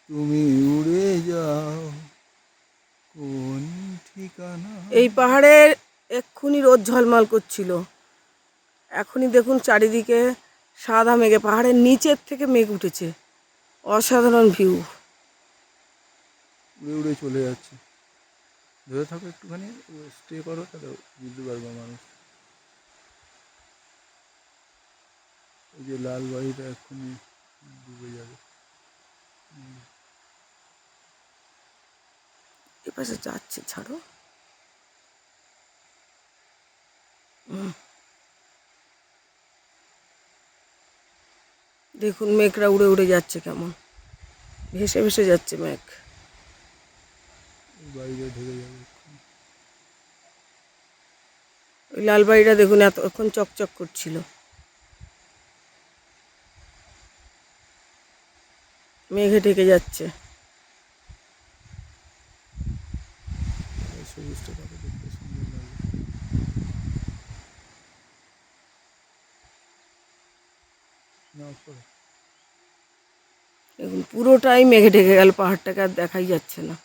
তুমি উড়ে যাও কোন ঠিকানা। এই পাহাড়ে এক্ষুনি রোদ ঝলমল করছিল, এখনই দেখুন চারিদিকে সাদা মেঘে, পাহাড়ের নিচের থেকে মেঘ উঠেছে, অসাধারণ ভিউ। উড়ে উড়ে চলে যাচ্ছে। ধরে থাকো একটুখানি, স্টে করো, তাহলে বুঝতে পারবো মানুষ। এই যে লাল বাড়িটা এক্ষুনি ডুবে যাবে। এপাশে যাচ্ছে, ছাড়ো। দেখুন মেঘরা উড়ে উড়ে যাচ্ছে, কেমন ভেসে ভেসে যাচ্ছে মেঘ। বাড়িটা ঢেকে যাবে। ওই লাল বাড়িটা দেখুন এতক্ষণ চকচক করছিল, মেঘে ঢেকে যাচ্ছে। সবুজটা দেখতে সুন্দর লাগে। দেখুন পুরোটাই মেঘে ঢেকে গেল, পাহাড়টাকে আর দেখাই যাচ্ছে না।